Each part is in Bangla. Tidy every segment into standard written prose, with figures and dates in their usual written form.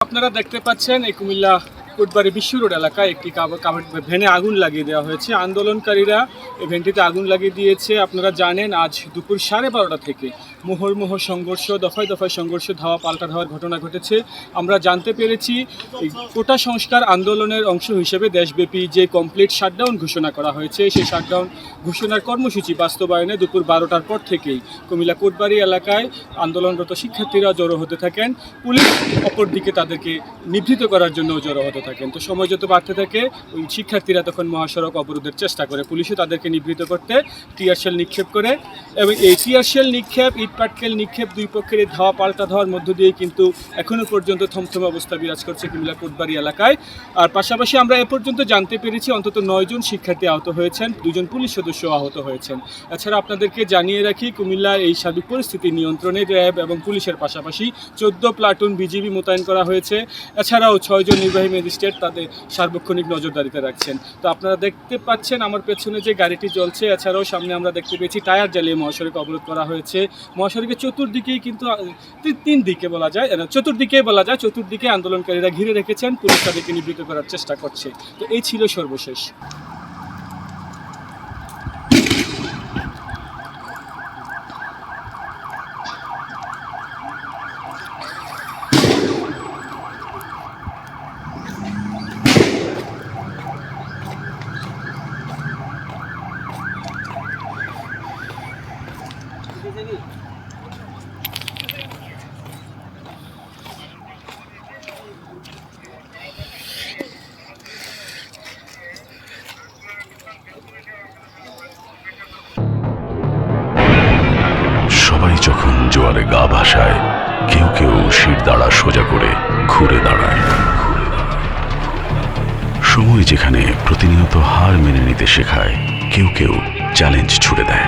আপনারা দেখতে পাচ্ছেন এই কুমিল্লা কোটবাড়ি বিশ্ব রোড এলাকায় একটি ভ্যানে আগুন লাগিয়ে দেওয়া হয়েছে। আন্দোলনকারীরা এই ভ্যানটিতে আগুন লাগিয়ে দিয়েছে। আপনারা জানেন আজ দুপুর 12:30 থেকে মুহুর্মুহু সংঘর্ষ, দফায় দফায় সংঘর্ষ, ধাওয়া পাল্টা ধাওয়ার ঘটনা ঘটেছে। আমরা জানতে পেরেছি এই কোটা সংস্কার আন্দোলনের অংশ হিসেবে দেশব্যাপী যে কমপ্লিট শাটডাউন ঘোষণা করা হয়েছে, সেই শাটডাউন ঘোষণার কর্মসূচি বাস্তবায়নে দুপুর 12টার পর থেকেই কুমিল্লা কোটবাড়ি এলাকায় আন্দোলনরত শিক্ষার্থীরা জড়ো হতে থাকেন। পুলিশ অপরদিকে তাদেরকে নিবৃত করার জন্য জড়ো হতে থাকেন। তো সময় যত বাড়তে থাকে ওই শিক্ষার্থীরা তখন মহাসড়ক অবরোধের চেষ্টা করে। পুলিশও তাদেরকে নিবৃত করতে টিয়ারশেল নিক্ষেপ করে এবং এই টিয়ারশেল নিক্ষেপ, ইটপাটকেল নিক্ষেপ, দুই পক্ষের এই ধাওয়া পাল্টা ধাওয়ার মধ্য দিয়ে কিন্তু এখনও পর্যন্ত থমথমে অবস্থা বিরাজ করছে কুমিল্লা কোটবাড়ি এলাকায়। আর পাশাপাশি আমরা এ পর্যন্ত জানতে পেরেছি অন্তত 9 জন শিক্ষার্থী আহত হয়েছেন, 2 জন পুলিশ সদস্য আহত হয়েছেন। এছাড়া আপনাদেরকে জানিয়ে রাখি কুমিল্লার এই সার্বিক পরিস্থিতি নিয়ন্ত্রণে র্যাব এবং পুলিশের পাশাপাশি 14 প্লাটুন বিজিবি মোতায়েন করা হয়েছে। এছাড়াও 6 জন নির্বাহী ম্যাজিস্ট্রেট তাদের সার্বক্ষণিক নজরদারিতে রাখছেন। তো আপনারা দেখতে পাচ্ছেন আমার পেছনে যে গাড়িটি চলছে। এছাড়াও সামনে আমরা দেখতে পেয়েছি টায়ার জ্বালিয়ে মহাসড়ক অবরোধ করা হয়েছে। মহাসড়কের চতুর্দিকেই কিন্তু চতুর্দিকে আন্দোলনকারীরা ঘিরে রেখেছেন, পুলিশ তাদেরকে নিবৃত করার চেষ্টা করছে। তো এই ছিল সর্বশেষ। সবাই যখন জোয়ারে গা ভাসায়, কেউ কেউ শির দাঁড়া সোজা করে ঘুরে দাঁড়ায়। সময় যেখানে প্রতিনিয়ত হার মেনে নিতে শেখায়, কেউ কেউ চ্যালেঞ্জ ছুড়ে দেয়।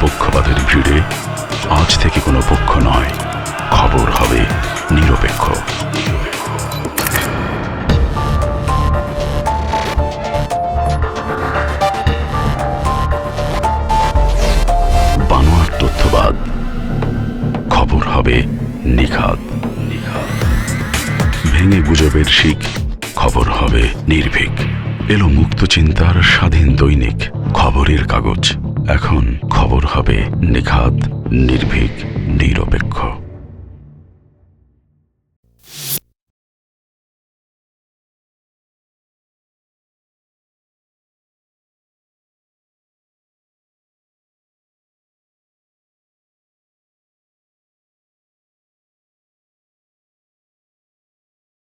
পক্ষপাতের ভিড়ে আজ থেকে কোনো পক্ষ নয়, খবর হবে নিরপেক্ষ। বানোয়াট তথ্যবাদ, খবর হবে নিখাত। ভেঙে গুজবের শিক, খবর হবে নির্ভীক। এলো মুক্ত চিন্তার স্বাধীন দৈনিক খবরের কাগজ। এখন খবর হবে নিখাত, নির্ভীক, নিরপেক্ষ।